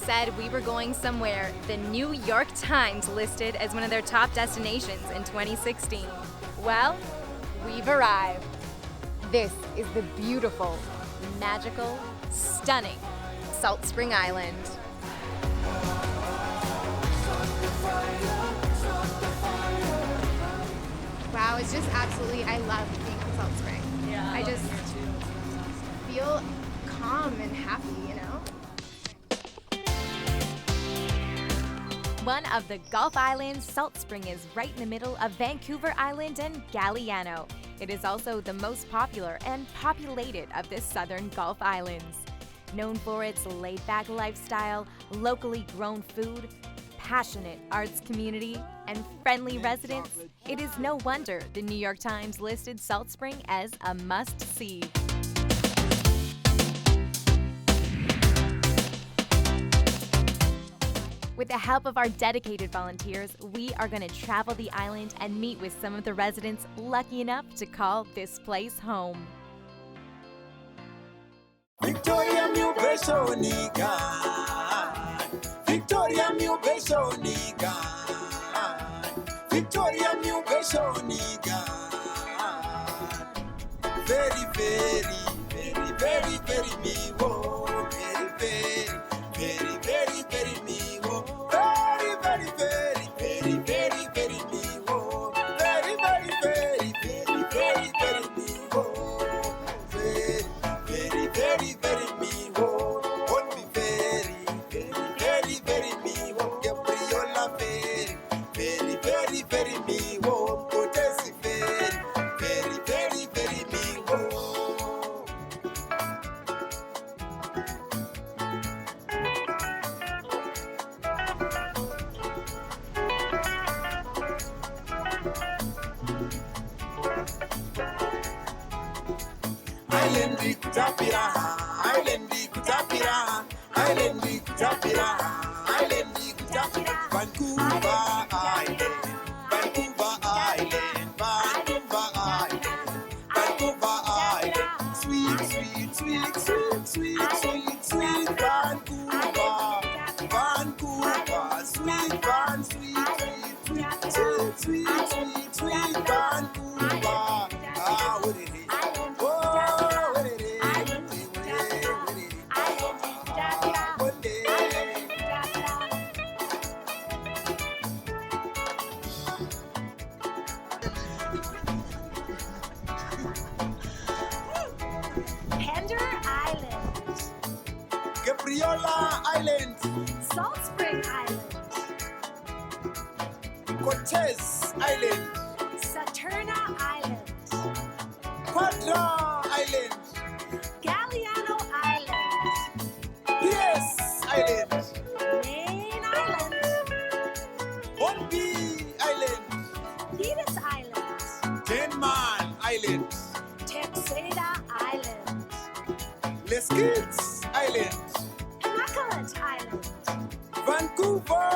said we were going somewhere the New York Times listed as one of their top destinations in 2016. Well, we've arrived. This is the beautiful, magical, stunning Salt Spring Island. Wow, it's just absolutely, I love being in Salt Spring. Yeah, I just feel calm and happy, you know? One of the Gulf Islands, Salt Spring is right in the middle of Vancouver Island and Galliano. It is also the most popular and populated of the southern Gulf Islands. Known for its laid-back lifestyle, locally grown food, passionate arts community, and friendly residents, it is no wonder the New York Times listed Salt Spring as a must-see. With the help of our dedicated volunteers, we are going to travel the island and meet with some of the residents lucky enough to call this place home. Victoria Victoria Victoria very me oh very me oh very me oh very me oh very me oh won't be very me oh Gabriola very me oh Potesi very me oh. Island kutapira, Vancouver Island, sweet Vancouver, sweet Vancouver, what it is. Gabriola Island, Salt Spring Island, Cortez Island, Saturna Island, Quadra Island, Galliano Island, Pierce Island, Main Island, Hornby Island, Venus Island, Denman Island, Texada Island, Les Kids Island, Immaculate Island, Vancouver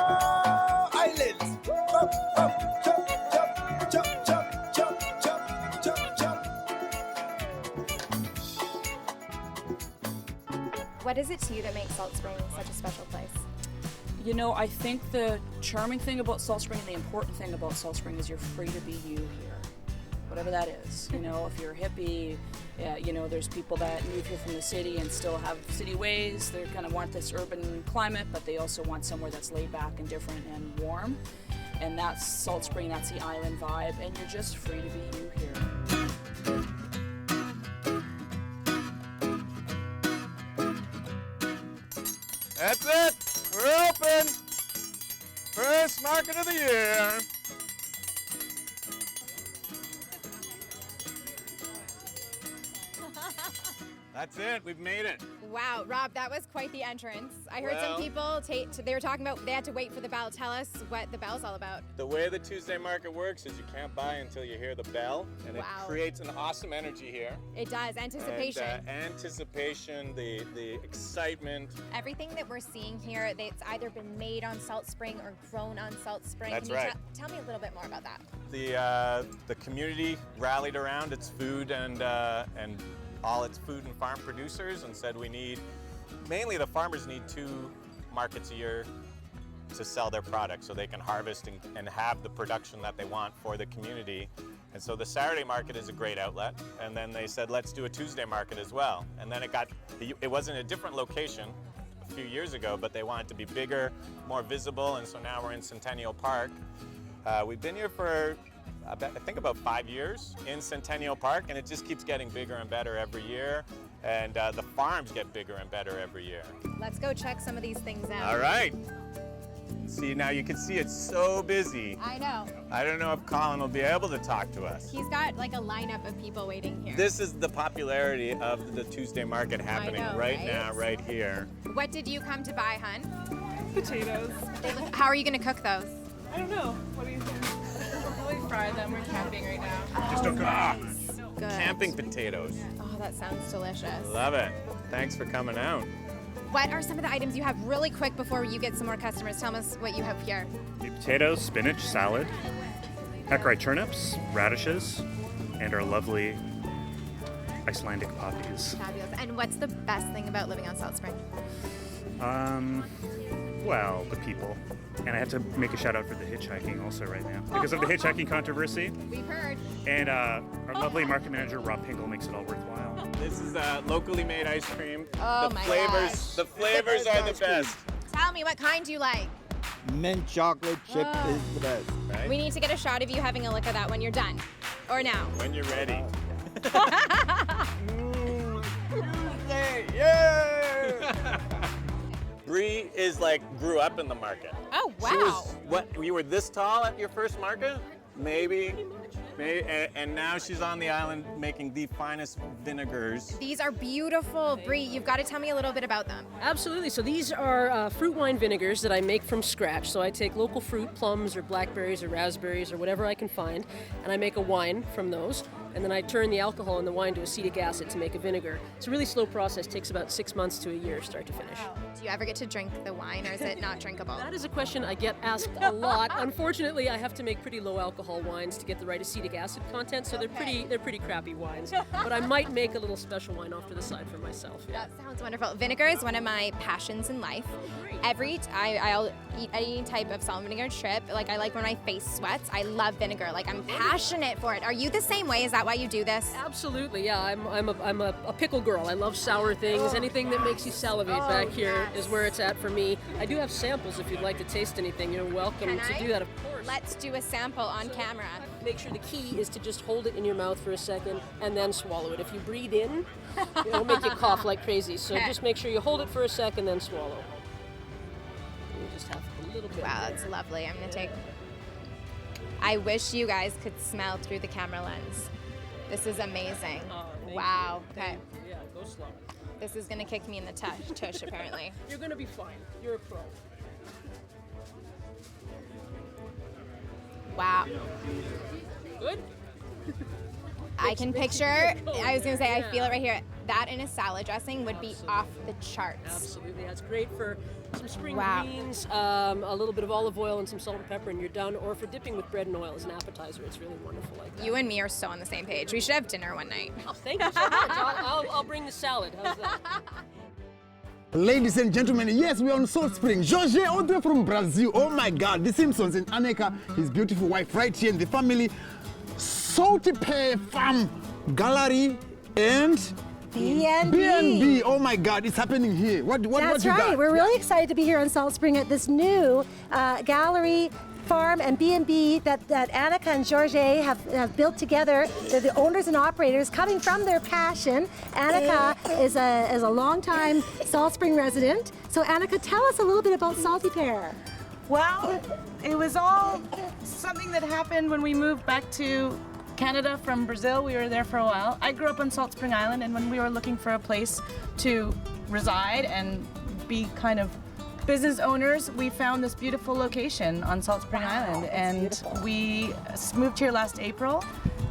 Island. Up, chop. What is it to you that makes Salt Spring such a special place? You know, I think the charming thing about Salt Spring and the important thing about Salt Spring is you're free to be you here, whatever that is. You know, if you're a hippie, you know, there's people that move here from the city and still have city ways. They kind of want this urban climate, but they also want somewhere that's laid back and different and warm. And that's Salt Spring, that's the island vibe, and you're just free to be you here. That's it. We're open. First market of the year. That's it. We've made it. Wow, Rob, that was quite the entrance. I heard Well- some people, they were talking about they had to wait for the bell. Tell us what the bell's all about. The way the Tuesday market works is you can't buy until you hear the bell, and Wow. it creates an awesome energy here. It does, anticipation. And, anticipation, the excitement. Everything that we're seeing here, it's either been made on Salt Spring or grown on Salt Spring. That's Can you right. tell me a little bit more about that? The community rallied around its food and all its food and farm producers and said we need, mainly the farmers need two markets a year to sell their product, so they can harvest and have the production that they want for the community. And so the Saturday market is a great outlet, and then they said, let's do a Tuesday market as well. And then it was in a different location a few years ago, but they wanted to be bigger, more visible, and so now we're in Centennial Park. We've been here for I think about 5 years in Centennial Park, and it just keeps getting bigger and better every year. And the farms get bigger and better every year. Let's go check some of these things out. All right. See, now you can see it's so busy. I know. I don't know if Colin will be able to talk to us. He's got like a lineup of people waiting here. This is the popularity of the Tuesday market happening right now, right here. What did you come to buy, hun? Potatoes. How are you going to cook those? I don't know. What do you think? We'll probably fry them. We're camping right now. Just don't cook. Good. Camping potatoes. Oh, that sounds delicious. Love it. Thanks for coming out. What are some of the items you have really quick before you get some more customers? Tell us what you have here. Potatoes, spinach, salad, Heckerite turnips, radishes, and our lovely Icelandic poppies. Fabulous. And what's the best thing about living on Salt Spring? Well, the people. And I have to make a shout out for the hitchhiking also right now because of the hitchhiking controversy. We've heard. And our lovely market manager, Rob Pingle, makes it all worthwhile. This is locally made ice cream. Oh the my flavors, gosh. The flavors are the best. Tell me, what kind do you like? Mint chocolate chip Oh. is the best. Right? We need to get a shot of you having a look at that when you're done. Or now. When you're ready. Bree grew up in the market. Oh, wow. She was, you were this tall at your first market? Maybe, and now she's on the island making the finest vinegars. These are beautiful. Bree, you've got to tell me a little bit about them. Absolutely. So these are fruit wine vinegars that I make from scratch. So I take local fruit, plums or blackberries or raspberries or whatever I can find, and I make a wine from those. And then I turn the alcohol in the wine to acetic acid to make a vinegar. It's a really slow process. Takes about 6 months to a year, start to finish. Do you ever get to drink the wine, or is it not drinkable? That is a question I get asked a lot. Unfortunately, I have to make pretty low alcohol wines to get the right acetic acid content, so they're pretty crappy wines. But I might make a little special wine off to the side for myself. Yeah. That sounds wonderful. Vinegar is one of my passions in life. I'll eat any type of salt and vinegar chip. Like, I like when my face sweats. I love vinegar. Like, I'm passionate for it. Are you the same way? Is that why you do this? Absolutely, yeah. I'm a pickle girl. I love sour things. Anything that makes you salivate back here is where it's at for me. I do have samples if you'd like to taste anything. You're welcome to do that, of course. Let's do a sample on camera. Make sure the key is to just hold it in your mouth for a second and then swallow it. If you breathe in, it'll make you cough like crazy. So just make sure you hold it for a second, then swallow. You just have a little bit. Wow, that's lovely. I'm gonna take. I wish you guys could smell through the camera lens. This is amazing. Wow. Okay. Yeah, go slow. This is gonna kick me in the tush, apparently. You're gonna be fine. You're a pro. Wow. Good? I can picture, I was gonna say, I feel it right here. That in a salad dressing would be off the charts. Absolutely. That's great for some spring Wow. greens, a little bit of olive oil and some salt and pepper, and you're done. Or for dipping with bread and oil as an appetizer, it's really wonderful like that. You and me are so on the same page. We should have dinner one night. Oh, thank you so much. I'll bring the salad. How's that? Ladies and gentlemen, yes, we're on Salt Spring. Jorge, all the way from Brazil. Oh my God, the Simpsons and Aneka, his beautiful wife, right here in the family. Salty Pear Farm Gallery and B&B. Oh my God, it's happening here. What That's you right. got? We're really excited to be here on Salt Spring at this new gallery, farm, and B&B that Annika and George have built together. They're the owners and operators coming from their passion. Annika is a longtime Salt Spring resident. So Annika, tell us a little bit about Salty Pear. Well, it was all something that happened when we moved back to Canada from Brazil. We were there for a while. I grew up on Salt Spring Island, and when we were looking for a place to reside and be kind of business owners, we found this beautiful location on Salt Spring Island, and we moved here last April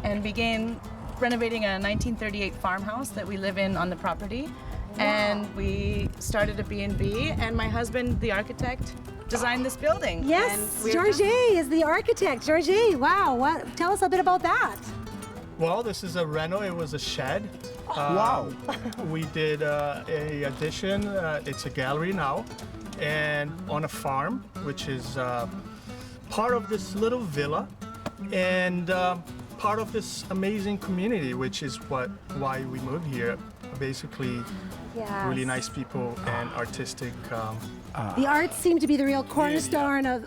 and began renovating a 1938 farmhouse that we live in on the property. And we started a B&B, and my husband, the architect, designed this building. Yes, George is the architect. George, wow, tell us a bit about that. Well, this is a reno. It was a shed. Wow. We did a addition. It's a gallery now. and on a farm, which is part of this little villa and part of this amazing community, which is why we moved here. Basically, really nice people and artistic. The arts seem to be the real cornerstone of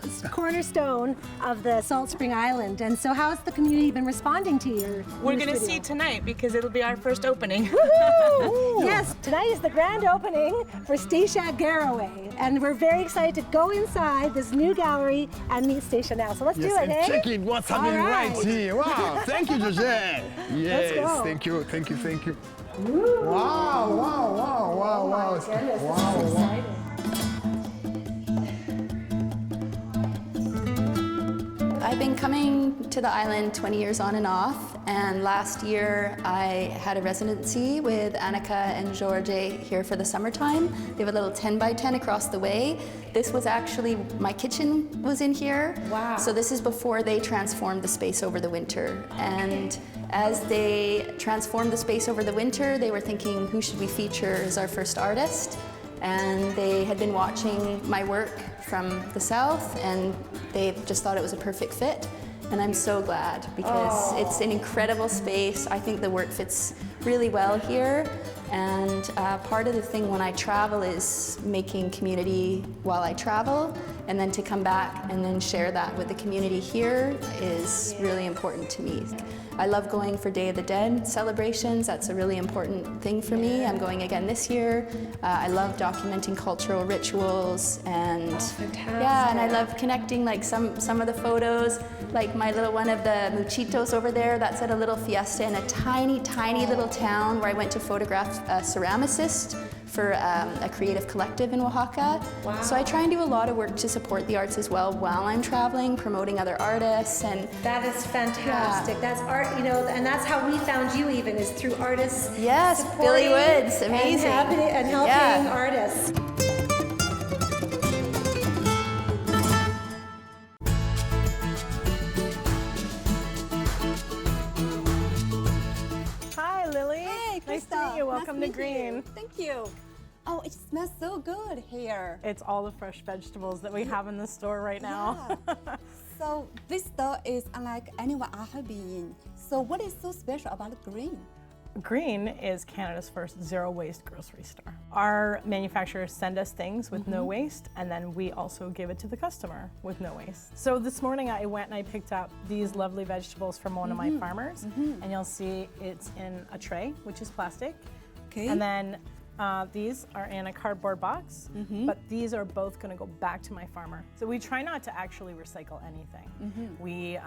the Salt Spring Island. And so how has the community been responding to your We're going to see tonight because it'll be our first opening. Yes, tonight is the grand opening for Stacia Garraway. And we're very excited to go inside this new gallery and meet Stacia now. So let's do it, hey? Check it, what's happening right here. Wow, thank you, Georgette. Yes, Let's go. thank you, thank you, thank you. Ooh. Wow, wow, wow, wow, wow. Oh my goodness, Wow, this is wow. exciting. I've been coming to the island 20 years on and off, and last year I had a residency with Annika and George here for the summertime. They have a little 10 by 10 across the way. This was actually, my kitchen was in here. Wow. So this is before they transformed the space over the winter. And as they transformed the space over the winter, they were thinking, who should we feature as our first artist? And they had been watching my work from the south, and they just thought it was a perfect fit. And I'm so glad because it's an incredible space. I think the work fits really well here. And part of the thing when I travel is making community while I travel, and then to come back and then share that with the community here is really important to me. I love going for Day of the Dead celebrations. That's a really important thing for me. I'm going again this year. I love documenting cultural rituals, and yeah, and I love connecting like some of the photos, like my little one of the muchitos over there. That's at a little fiesta in a tiny little town where I went to photograph a ceramicist for a creative collective in Oaxaca. Wow. So I try and do a lot of work to support the arts as well while I'm traveling, promoting other artists. And that is fantastic. That's art, you know, and that's how we found you even, is through artists. Yes, Billy Woods, amazing. And helping artists. Hi, Lily. Hey, Nice to Krista. meet you. Welcome Nice to meet you. Green. Thank you. Oh, it smells so good here. It's all the fresh vegetables that we have in the store right now. Yeah. So this store is unlike anyone I have been in. So what is so special about Green? Green is Canada's first zero-waste grocery store. Our manufacturers send us things with no waste, and then we also give it to the customer with no waste. So this morning I went and I picked up these lovely vegetables from one of my farmers, and you'll see it's in a tray, which is plastic. Okay. And then these are in a cardboard box, but these are both going to go back to my farmer. So we try not to actually recycle anything. We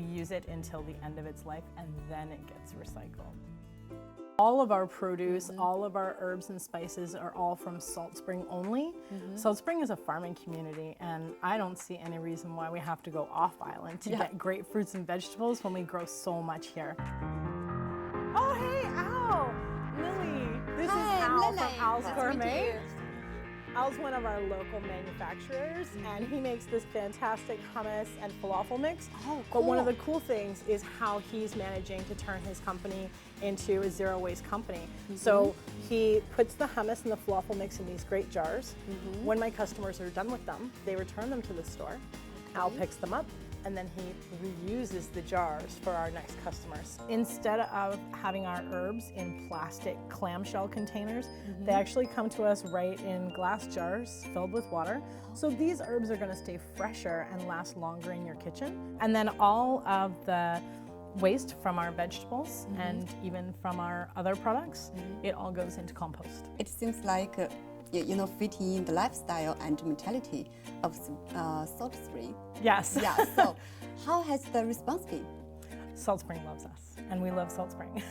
use it until the end of its life, and then it gets recycled. All of our produce, all of our herbs and spices are all from Salt Spring only. Salt Spring is a farming community, and I don't see any reason why we have to go off island to get great fruits and vegetables when we grow so much here. Oh, hey, Al! Lily, this is Al from Al's Gourmet. Al's one of our local manufacturers, and he makes this fantastic hummus and falafel mix. Oh, cool. But one of the cool things is how he's managing to turn his company into a zero-waste company. So he puts the hummus and the falafel mix in these great jars. When my customers are done with them, they return them to the store. Al picks them up, and then he reuses the jars for our next customers. Instead of having our herbs in plastic clamshell containers, they actually come to us right in glass jars filled with water. So these herbs are gonna stay fresher and last longer in your kitchen. And then all of the waste from our vegetables and even from our other products, it all goes into compost. It seems like fitting in the lifestyle and mentality of Salt Spring. Yes. Yeah. So, how has the response been? Salt Spring loves us, and we love Salt Spring.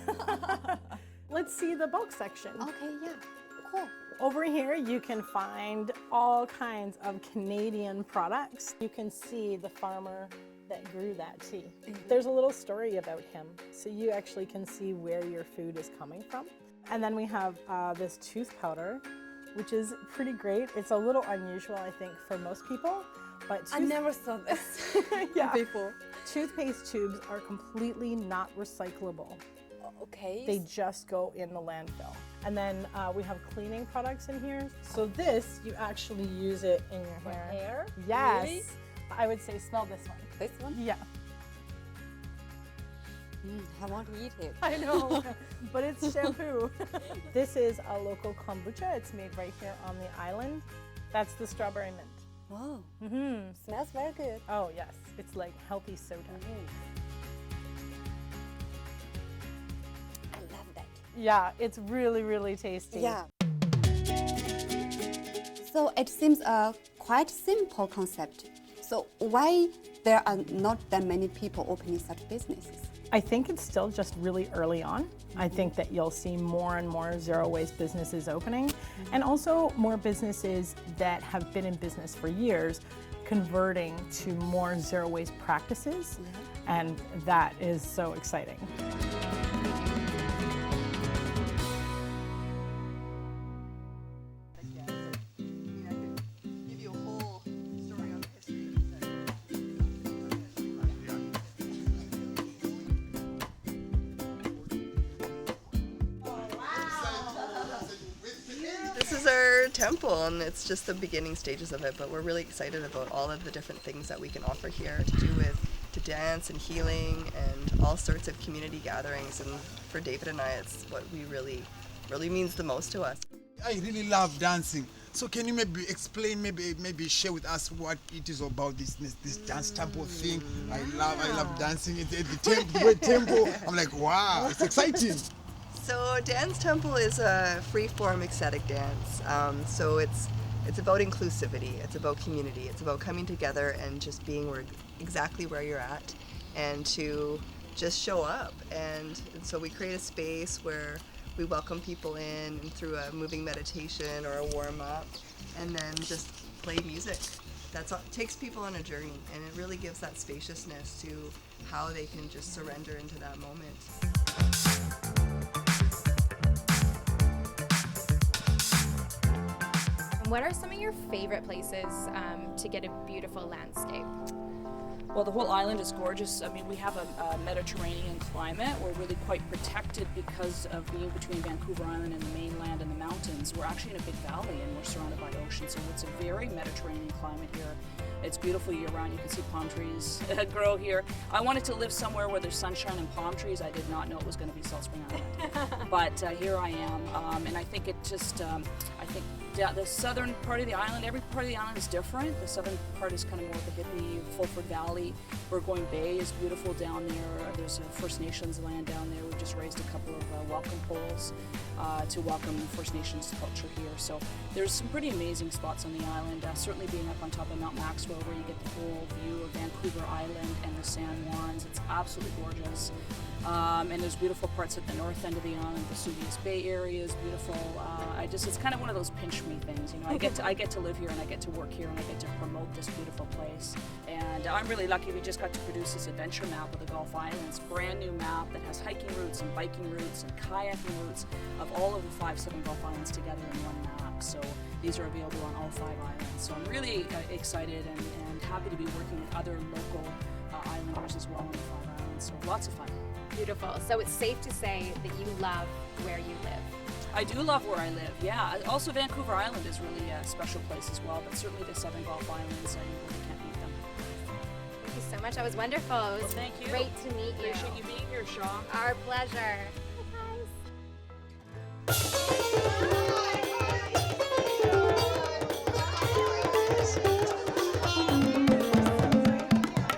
Let's see the bulk section. Okay. Yeah. Cool. Over here, you can find all kinds of Canadian products. You can see the farmer that grew that tea. There's a little story about him, so you actually can see where your food is coming from. And then we have this tooth powder, which is pretty great. It's a little unusual, I think, for most people, but I never saw this yeah. before. Toothpaste tubes are completely not recyclable. Okay. They just go in the landfill. And then we have cleaning products in here. So this, you actually use it in your hair. Hair? Yes. Really? I would say smell this one. This one? Yeah. I want to eat it. I know, but it's shampoo. This is a local kombucha. It's made right here on the island. That's the strawberry mint. Oh. Mm-hmm. Smells very good. Oh, yes. It's like healthy soda. I love that. Yeah, it's really, really tasty. Yeah. So it seems a quite simple concept. So why there are not that many people opening such businesses? I think it's still just really early on. I think that you'll see more and more zero waste businesses opening, and also more businesses that have been in business for years converting to more zero waste practices, and that is so exciting. This is our temple, and it's just the beginning stages of it, but we're really excited about all of the different things that we can offer here to do with to dance and healing and all sorts of community gatherings. And for David and I, it's what we really means the most to us. I really love dancing. So can you maybe explain, maybe share with us what it is about this dance temple thing? I love dancing at the word temple. I'm like, wow, it's exciting. So Dance Temple is a free-form ecstatic dance. So it's about inclusivity, it's about community, it's about coming together and just being exactly where you're at, and to just show up. And so we create a space where we welcome people in through a moving meditation or a warm-up, and then just play music. That's all, takes people on a journey, and it really gives that spaciousness to how they can just surrender into that moment. What are some of your favorite places to get a beautiful landscape? Well, the whole island is gorgeous. I mean, we have a Mediterranean climate. We're really quite protected because of being between Vancouver Island and the mainland and the mountains. We're actually in a big valley and we're surrounded by ocean, so it's a very Mediterranean climate here. It's beautiful year-round. You can see palm trees grow here. I wanted to live somewhere where there's sunshine and palm trees. I did not know it was going to be Salt Spring Island, but here I am. And I think it just, I think the southern part of the island, every part of the island is different. The southern part is kind of more the hippie Fulford Valley. Burgoyne Bay is beautiful down there. There's a First Nations land down there. We've just raised a couple of welcome poles to welcome First Nations culture here. So there's some pretty amazing spots on the island. Certainly being up on top of Mount Maxwell, where you get the whole view of Vancouver Island and the San Juans. It's absolutely gorgeous. And there's beautiful parts at the north end of the island. The Vesuvius Bay area is beautiful. It's kind of one of those pinch me things. You know, I get to live here and I get to work here and I get to promote this beautiful place. And I'm really lucky. We just got to produce this adventure map of the Gulf Islands, brand new map that has hiking routes and biking routes and kayaking routes of all of the 5 southern Gulf Islands together in one map. So these are available on all 5 islands. So I'm really excited and happy to be working with other local islanders as well on the 5 islands. So lots of fun. Beautiful. So it's safe to say that you love where you live. I do love where I live, yeah. Also Vancouver Island is really a special place as well, but certainly the southern Gulf Islands, you really can't beat them. Thank you so much. That was wonderful. It was well, thank you. Great to meet you. Appreciate you being here, Shaw. Our pleasure.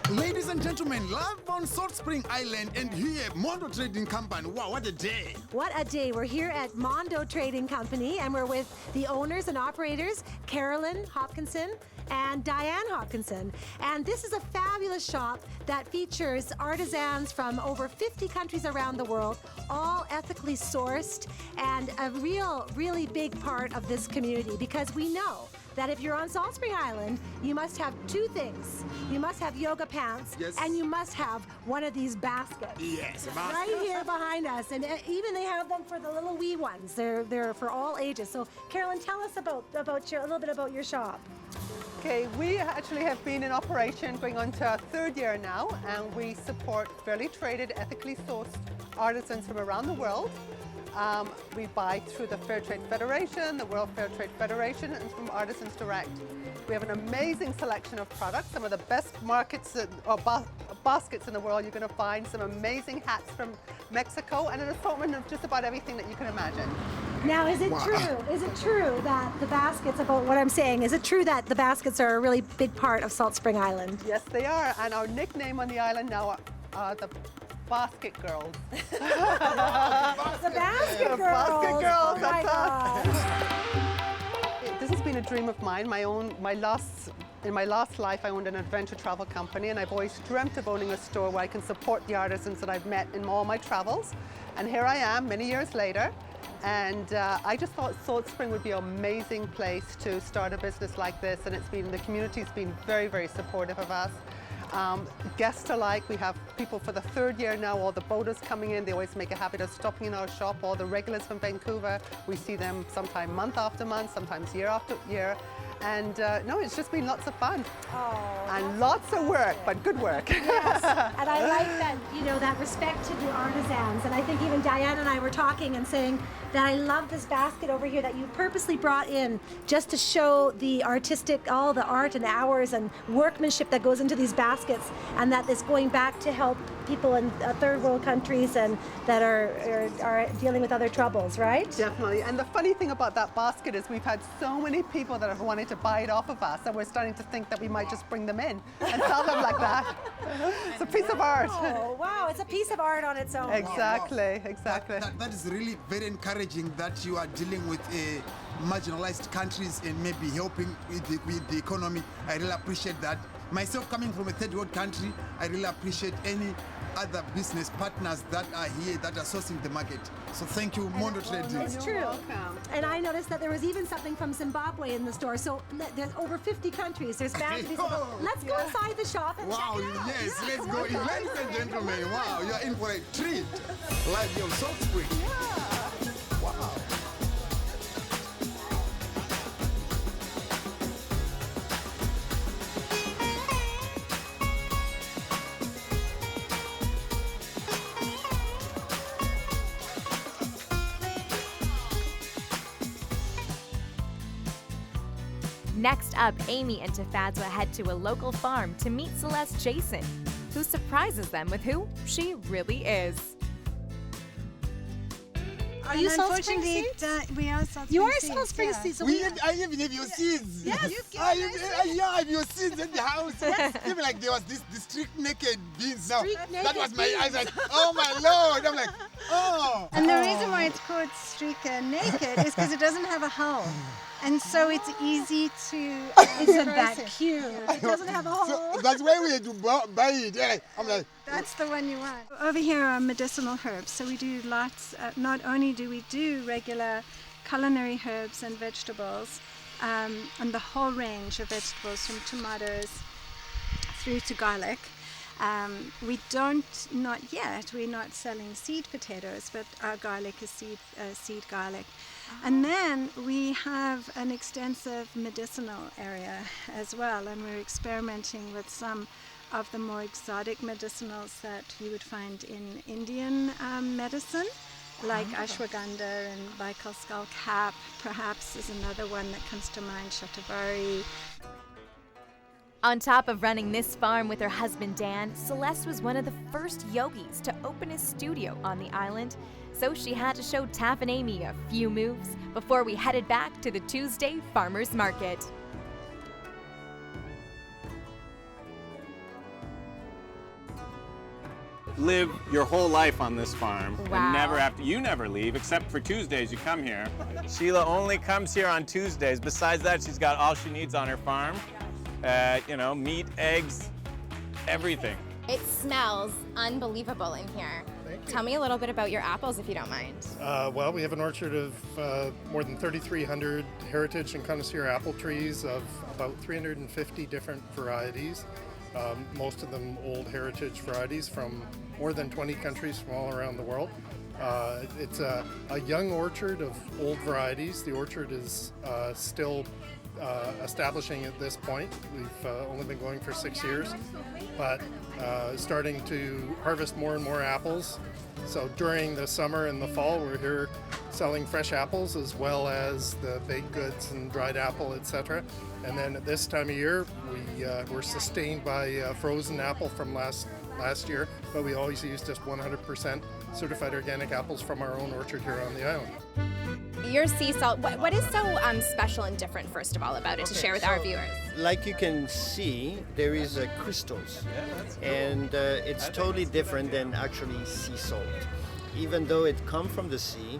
Ladies and gentlemen, live on Salt Spring Island and here at Mondo Trading Company. Wow, what a day. What a day. We're here at Mondo Trading Company and we're with the owners and operators, Carolyn Hopkinson and Diane Hopkinson. And this is a fabulous shop that features artisans from over 50 countries around the world, all ethically sourced, and a really big part of this community, because we know that if you're on Salt Spring Island, you must have 2 things. You must have yoga pants, yes, and you must have one of these baskets. Yes, right here behind us. And even they have them for the little wee ones. They're for all ages. So Carolyn, tell us a little bit about your shop. Okay, we actually have been in operation going on to our 3rd year now, and we support fairly traded, ethically sourced artisans from around the world. We buy through the Fair Trade Federation, the World Fair Trade Federation, and from Artisans Direct. We have an amazing selection of products, some of the best markets or baskets in the world. You're going to find some amazing hats from Mexico and an assortment of just about everything that you can imagine. Now, is it true? Is it true that the baskets, about what I'm saying, is it true that the baskets are a really big part of Salt Spring Island? Yes, they are. And our nickname on the island now are the Basket Girls. The Basket Girls. Basket Girls. Oh my gosh. This has been a dream of mine. In my last life, I owned an adventure travel company, and I've always dreamt of owning a store where I can support the artisans that I've met in all my travels. And here I am, many years later. And I just thought Salt Spring would be an amazing place to start a business like this, and the community's been very, very supportive of us. Guests alike, we have people for the third year now, all the boaters coming in, they always make a habit of stopping in our shop, all the regulars from Vancouver, we see them sometime month after month, sometimes year after year. And no, it's just been lots of fun. Oh, and lots of work, but good work. Yes, and I like that, that respect to the artisans. And I think even Diane and I were talking and saying that I love this basket over here that you purposely brought in just to show the artistic, all the art and hours and workmanship that goes into these baskets, and that is going back to help people in third world countries and that are dealing with other troubles, right? Definitely. And the funny thing about that basket is we've had so many people that have wanted to buy it off of us, and we're starting to think that we might just bring them in and sell them like that. It's a piece of art. Oh, wow, it's a piece of art on its own. Exactly, exactly. That is really very encouraging that you are dealing with marginalized countries and maybe helping with the economy. I really appreciate that. Myself, coming from a third world country, I really appreciate any other business partners that are here that are sourcing the market. So thank you, Mondo Trading. It's true. And I noticed that there was even something from Zimbabwe in the store. So there's over 50 countries. There's bound to be something. Let's go inside the shop and check it out. Yes, let's go in. Ladies and gentlemen, wow, you're in for a treat. Live here on Salt Spring. Wow. Next up, Amy and Tafadzwa head to a local farm to meet Celeste Jason, who surprises them with who she really is. Are you Salt Spring seeds? We are Salt Spring seeds. You are Salt Spring seeds. So I even have your seeds. Yes. I have your seeds in the house. Even like there was this streak naked beans now. That was my eyes like, oh my Lord. I'm like, oh. And the reason why it's called streak naked is because it doesn't have a hull. And so it's easy to. Isn't that cute? It doesn't have a hole. So that's why we had to buy it. Yeah, I'm like, that's the one you want. Over here are medicinal herbs. So we do lots. Not only do we do regular culinary herbs and vegetables, and the whole range of vegetables from tomatoes through to garlic. We don't, not yet, we're not selling seed potatoes, but our garlic is seed garlic. And then we have an extensive medicinal area as well, and we're experimenting with some of the more exotic medicinals that you would find in Indian medicine, like ashwagandha and Baikal skull cap, perhaps is another one that comes to mind, shatavari. On top of running this farm with her husband Dan, Celeste was one of the first yogis to open a studio on the island, so she had to show Taff and Amy a few moves before we headed back to the Tuesday Farmers Market. Live your whole life on this farm Wow. and never have to, you never leave except for Tuesdays you come here. Sheila only comes here on Tuesdays. Besides that, she's got all she needs on her farm. Meat, eggs, everything. It smells unbelievable in here. Tell me a little bit about your apples, if you don't mind. Well, we have an orchard of more than 3,300 heritage and connoisseur apple trees of about 350 different varieties. Most of them old heritage varieties from more than 20 countries from all around the world. It's a young orchard of old varieties. The orchard is still establishing at this point. We've only been going for 6 years, but starting to harvest more and more apples So during the summer and the fall, we're here selling fresh apples as well as the baked goods and dried apple, etc. And then at this time of year, we're sustained by frozen apple from last year, but we always use just 100% certified organic apples from our own orchard here on the island. Your sea salt, what is so special and different, first of all, about it to share with our viewers? Like you can see, there is crystals, and it's totally different than actually sea salt. Even though it comes from the sea,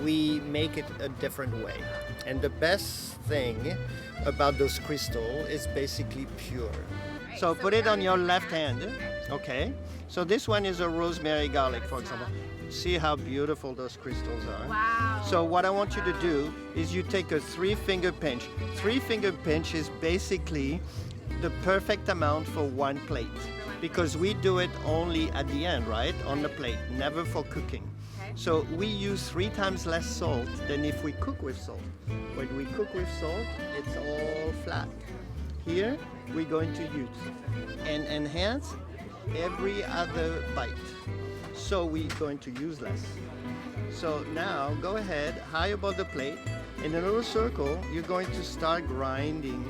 we make it a different way. And the best thing about those crystals is basically pure. So put it on your left hand, okay? So this one is a rosemary garlic, for example. See how beautiful those crystals are. Wow. So what I want you to do is you take a 3-finger pinch. 3-finger pinch is basically the perfect amount for one plate, because we do it only at the end, right? On the plate, never for cooking. So we use 3 times less salt than if we cook with salt. When we cook with salt, it's all flat. Here, we're going to use and enhance every other bite. So we're going to use less. So now go ahead, high above the plate, in a little circle, you're going to start grinding.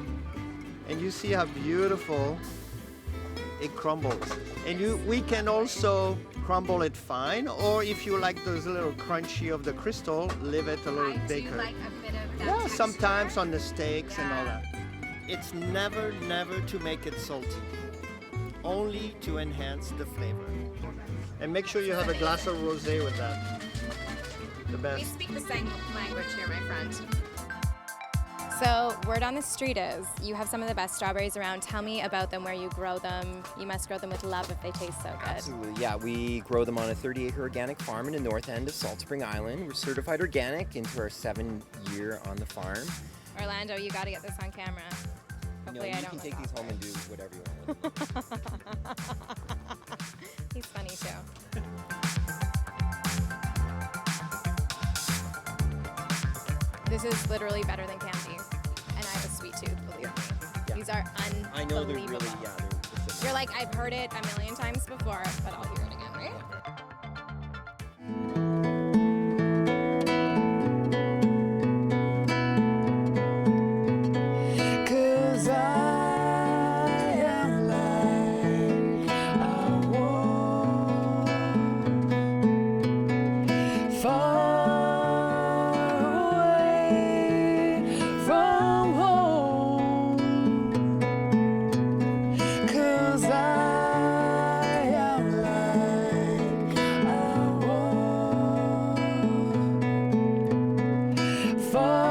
And you see how beautiful it crumbles. And we can also crumble it fine, or if you like those little crunchy of the crystal, leave it a little bigger. Like a bit of that Yeah, texture. sometimes on the steaks and all that. It's never to make it salty, only to enhance the flavor. And make sure you have a glass of rosé with that. The best. We speak the same language here, my friend. So, word on the street is you have some of the best strawberries around. Tell me about them, where you grow them. You must grow them with love if they taste so good. Absolutely, yeah. We grow them on a 30-acre organic farm in the north end of Salt Spring Island. We're certified organic into our 7th year on the farm. Orlando, you got to get this on camera. Hopefully, you I don't can look take these home and do whatever you want with them. He's funny too. This is literally better than candy, and I have a sweet tooth, believe me. Yeah. These are unbelievable. I know they're really, they're You're like, I've heard it a million times before, but I'll hear it again, right? Cause I am like a wolf, far away from home. Cause I am like a wolf, far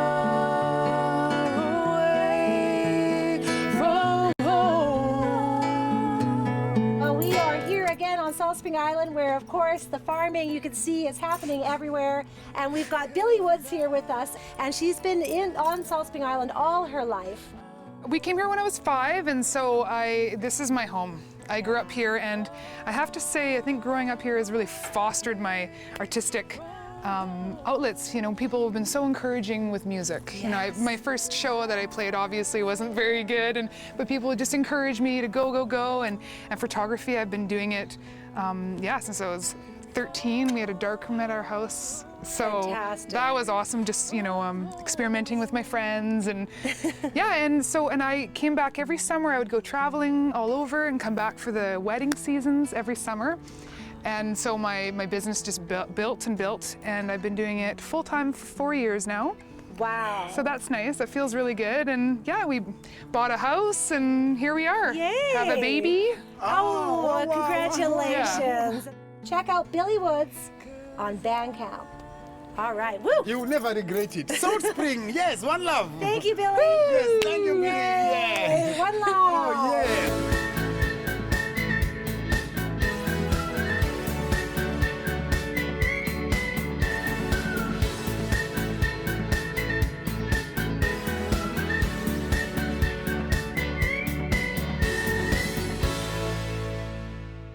We are here again on Salt Spring Island, where of course the farming you can see is happening everywhere, and we've got Billy Woods here with us, and she's been on Salt Spring Island all her life. We came here when I was 5, and so this is my home. I grew up here, and I have to say, I think growing up here has really fostered my artistic outlets. You know, people have been so encouraging with music. Yes. You know, my first show that I played obviously wasn't very good, but people would just encourage me to go, and photography, I've been doing it, since I was 13. We had a darkroom at our house. So Fantastic. That was awesome, just, you know, experimenting with my friends, and and I came back every summer. I would go traveling all over and come back for the wedding seasons every summer. And so my business just built, and I've been doing it full-time for 4 years now. Wow. So that's nice. It feels really good. And yeah, we bought a house, and here we are. Yay! Have a baby. Oh, wow, congratulations. Yeah. Check out Billy Woods on Bandcamp. All right, woo! You will never regret it. Salt Spring, yes, one love. Thank you, Billy. Yes, thank you, Billy. Yay, Yeah. one love. Oh, yeah.